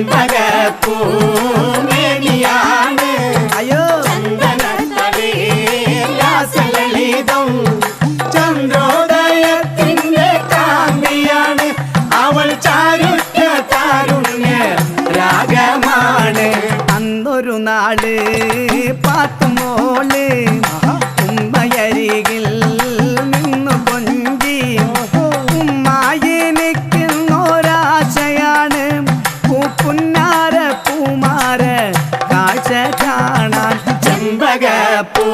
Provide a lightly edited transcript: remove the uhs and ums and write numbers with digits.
ചെമ്പകപ്പൂമേനിയാണ് അയ്യോ ചന്ദനത്തളിതം ചന്ദ്രോദയത്തിന്റെ കാന്തിയാണ് അവൾ ചാരുറ്റ താരുണ്യ രാഗമാണ് അന്നൊരു നാള് പാത്തുമോള് ഉമ്മയരികിൽ നിന്നു കൊഞ്ചി ഉമ്മായി നിൽക്കുന്നൊരാശയാണ് പൂപ്പുന്നാര പൂമാര കാഴ്ച കാണാൻ ചെമ്പകപ്പൂ